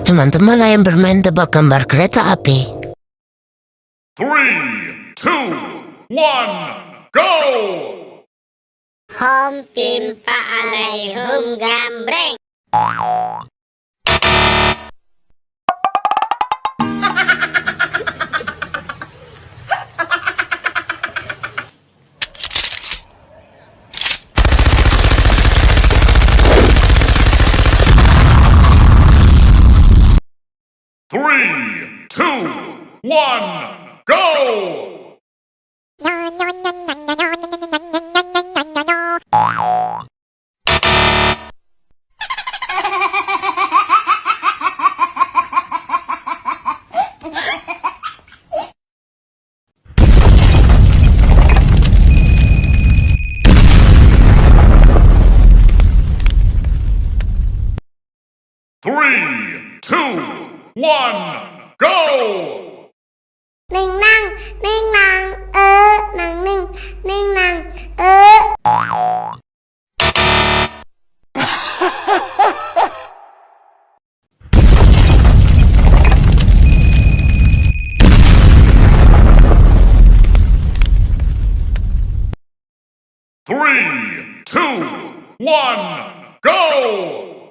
Teman-teman yang bermain tebak gambar kereta api. 3, 2, 1, go! Hom pimpa alaihum gambreng. Three, two, one, go! Three, two, one, go! Ninh năng, nàng ninh nàng, Three, two, one, go!